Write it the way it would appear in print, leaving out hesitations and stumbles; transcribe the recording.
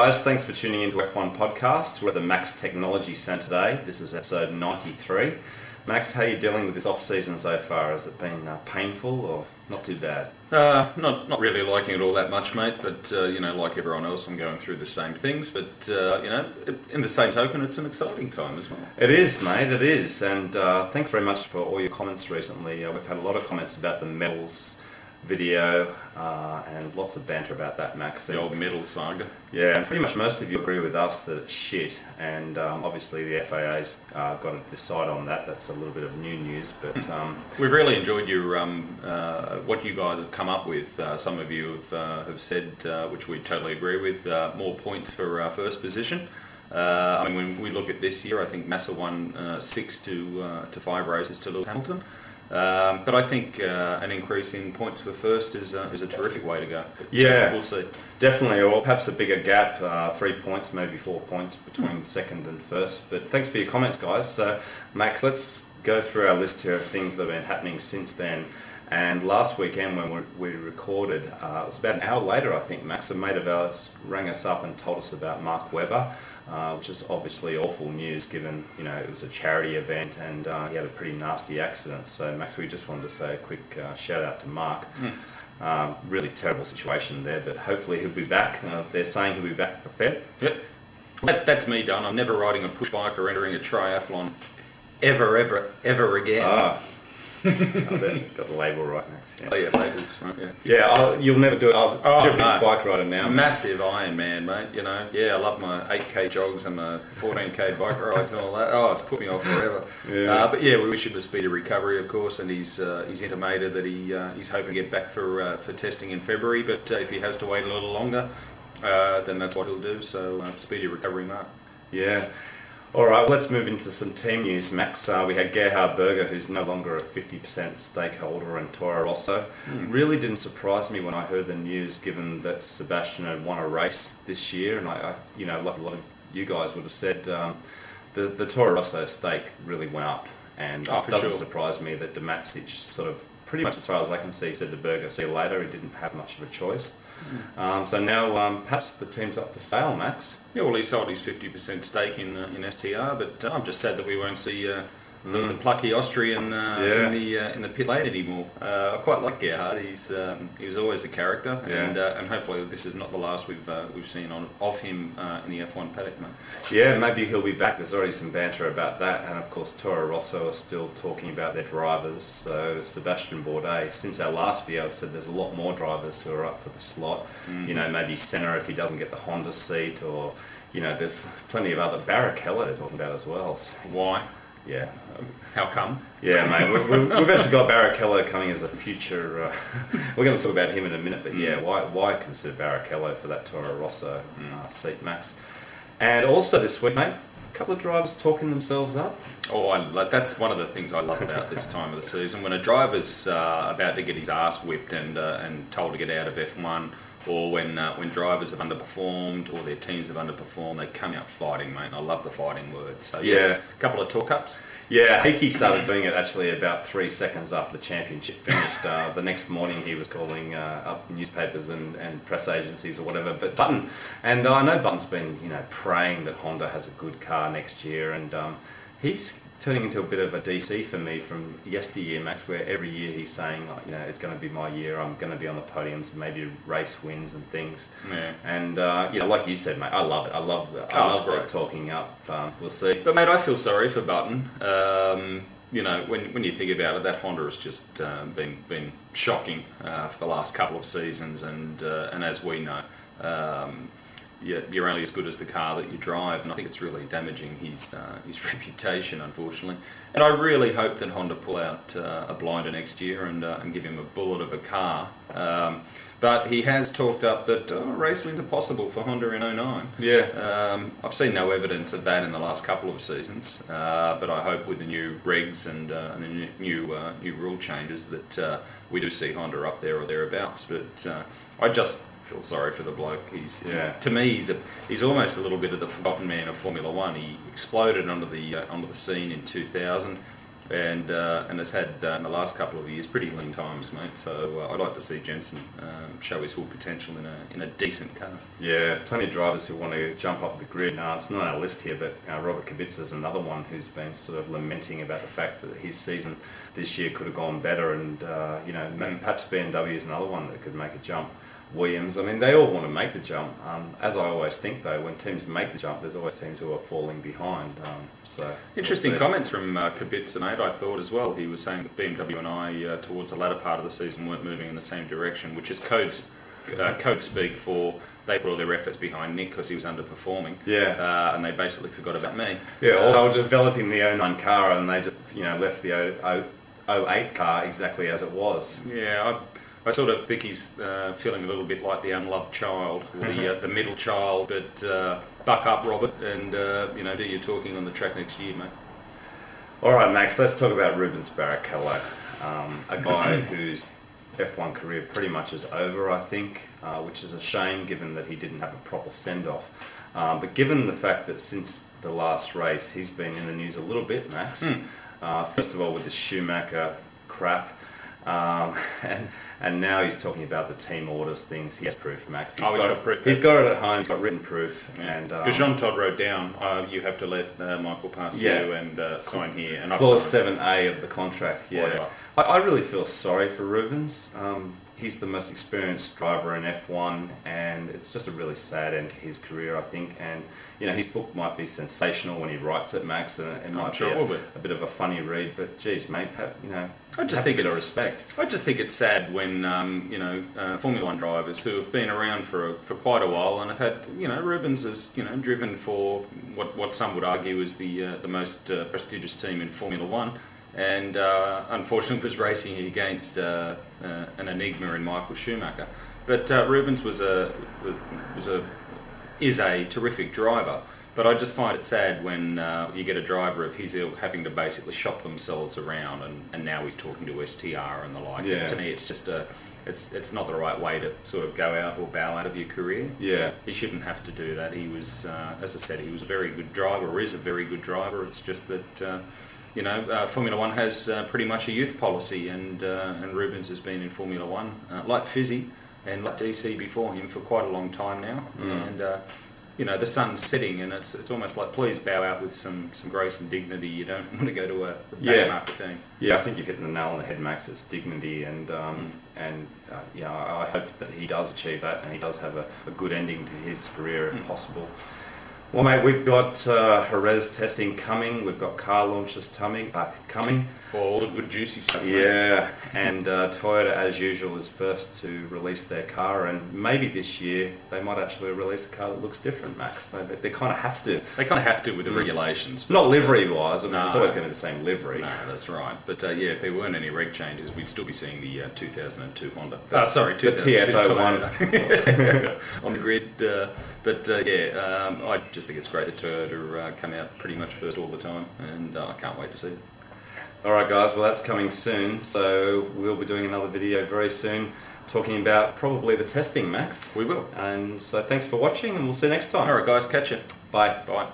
guys, thanks for tuning into F1 Podcast. We're at the Max Technology Centre today. This is episode 93. Max, how are you dealing with this off-season so far? Has it been painful or not too bad? Not really liking it all that much, mate, but like everyone else, I'm going through the same things, but in the same token, it's an exciting time as well. It is, mate, it is, and thanks very much for all your comments recently. We've had a lot of comments about the medals video and lots of banter about that, Max. The old medal saga. Yeah, and pretty much most of you agree with us that it's shit, and obviously the FAA's got to decide on that. That's a little bit of new news, but we've really enjoyed your what you guys have come up with. Some of you have said, which we totally agree with, more points for first position. I mean, when we look at this year, I think Massa won 6 to 5 races to Lewis Hamilton. But I think an increase in points for first is a terrific way to go. But, yeah, we'll see. Definitely, or perhaps a bigger gap, 3 points, maybe 4 points between second and first. But thanks for your comments, guys. So, Max, let's go through our list here of things that have been happening since then. And last weekend when we recorded, it was about an hour later, I think, Max, a mate of ours rang us up and told us about Mark Webber, which is obviously awful news given, it was a charity event and he had a pretty nasty accident. So, Max, we just wanted to say a quick shout out to Mark. Really terrible situation there, but hopefully he'll be back. They're saying he'll be back for Feb. Yep. That's me done. I'm never riding a push bike or entering a triathlon ever again. I bet you got the label right, Max. Yeah. Oh yeah, labels, right, yeah. Yeah, you'll never do it. You're a big no. bike rider now. Massive Iron Man, mate, Yeah, I love my 8k jogs and my 14k bike rides and all that. Oh, it's put me off forever. Yeah. But yeah, we wish him a speedy recovery, of course, and he's intimated that he's hoping to get back for testing in February, but if he has to wait a little longer, then that's what he'll do, so speedy recovery, Mark. Yeah. All right, let's move into some team news, Max. We had Gerhard Berger, who's no longer a 50% stakeholder in Toro Rosso. Really didn't surprise me when I heard the news, given that Sebastian had won a race this year, and I like a lot of you guys would have said, the Toro Rosso stake really went up, and it doesn't surprise me that Demacic sort of, pretty much as far as I can see, said to Berger, see you later. He didn't have much of a choice. So now perhaps the team's up for sale, Max. Yeah, well, he sold his 50% stake in STR, but I'm just sad that we won't see the plucky Austrian in the pit lane anymore. I quite like Gerhard. He was always a character, and hopefully this is not the last we've seen of him in the F1 paddock, mate. Yeah, maybe he'll be back. There's already some banter about that, and of course Toro Rosso are still talking about their drivers. So Sebastian Bourdais, since our last video, said there's a lot more drivers who are up for the slot. Maybe Senna if he doesn't get the Honda seat, or there's plenty of other. Barrichello they're talking about as well. So, why? Yeah. How come? Yeah, mate. We've actually got Barrichello coming as a future. We're going to talk about him in a minute, but yeah, why consider Barrichello for that Toro Rosso seat, Max? And also this week, mate, a couple of drivers talking themselves up. Oh, that's one of the things I love about this time of the season. When a driver's about to get his ass whipped and told to get out of F1, or when drivers have underperformed or their teams have underperformed, they come out fighting, mate. I love the fighting word. So yes, a couple of talk-ups. Yeah, Heikki started doing it actually about 3 seconds after the championship finished. The next morning he was calling up newspapers and press agencies or whatever. But Button, and I know Button's been praying that Honda has a good car next year, and he's turning into a bit of a DC for me from yesteryear, Max, where every year he's saying, it's going to be my year, I'm going to be on the podiums, maybe race wins and things. Yeah. And, like you said, mate, I love it. I love the talking up. We'll see. But, mate, I feel sorry for Button. When you think about it, that Honda has just been shocking for the last couple of seasons, and as we know, you're only as good as the car that you drive, and I think it's really damaging his reputation, unfortunately. And I really hope that Honda pull out a blinder next year and give him a bullet of a car. But he has talked up that race wins are possible for Honda in 09. Yeah. I've seen no evidence of that in the last couple of seasons, but I hope with the new regs and the new rule changes that we do see Honda up there or thereabouts. But I just feel sorry for the bloke. To me, he's almost a little bit of the forgotten man of Formula One. He exploded onto the scene in 2000. and has had in the last couple of years pretty lean times, mate. So I'd like to see Jensen show his full potential in a decent car. Yeah, plenty of drivers who want to jump up the grid. It's not on our list here, but Robert Kubica is another one who's been sort of lamenting about the fact that his season this year could have gone better, and perhaps BMW is another one that could make a jump. Williams, I mean, they all want to make the jump. As I always think, though, when teams make the jump, there's always teams who are falling behind. Interesting comments from Kubica, mate, I thought as well. He was saying that BMW and I, towards the latter part of the season, weren't moving in the same direction, which is code speak for they put all their efforts behind Nick because he was underperforming. Yeah. And they basically forgot about me. Yeah, or they were developing the 09 car and they just, left the 08 car exactly as it was. Yeah, I sort of think he's feeling a little bit like the unloved child, or the middle child, but buck up, Robert, and do your talking on the track next year, mate. All right, Max, let's talk about Rubens Barrichello, a guy whose F1 career pretty much is over, I think, which is a shame given that he didn't have a proper send-off. But given the fact that since the last race he's been in the news a little bit, Max, first of all with the Schumacher crap, and now he's talking about the team orders things. He has proof, Max. He's got proof. He's got it at home. He's got written proof. Yeah. And because Jean Todt wrote down, you have to let Michael pass you and sign here. And Clause 7A of the contract. Yeah, Whatever. I really feel sorry for Rubens. He's the most experienced driver in F1, and it's just a really sad end to his career, I think. And his book might be sensational when he writes it, Max, and it might be a bit of a funny read. But geez, mate, I just think a bit of respect. I just think it's sad when Formula One drivers who have been around for quite a while and have had Rubens has driven for what some would argue is the most prestigious team in Formula One. And unfortunately was racing against an enigma in Michael Schumacher. But Rubens is a terrific driver. But I just find it sad when you get a driver of his ilk having to basically shop themselves around, and now he's talking to STR and the like. Yeah. And to me, it's just it's not the right way to sort of go out or bow out of your career. Yeah. He shouldn't have to do that. He was, as I said, he was a very good driver, or is a very good driver. It's just that. Formula One has pretty much a youth policy, and Rubens has been in Formula One, like Fizzy and like DC before him, for quite a long time now. And the sun's setting, and it's almost like, please bow out with some grace and dignity. You don't want to go to a back market team. Yeah, I think you've hit the nail on the head, Max. It's dignity, and I hope that he does achieve that, and he does have a good ending to his career if possible. Well, mate, we've got Jerez testing coming. We've got car launches coming. All the good juicy stuff. Yeah, and Toyota, as usual, is first to release their car, and maybe this year they might actually release a car that looks different, Max. They kind of have to. They kind of have to with the regulations. Not livery-wise. I mean, it's always going to be the same livery. No, that's right. But if there weren't any reg changes, we'd still be seeing the 2002 Honda. The 2002 TF01 on the grid. I just think it's great that Toyota come out pretty much first all the time, and I can't wait to see it. Alright guys, well that's coming soon, so we'll be doing another video very soon talking about probably the testing, Max. We will. And so thanks for watching, and we'll see you next time. Alright guys, catch you. Bye. Bye.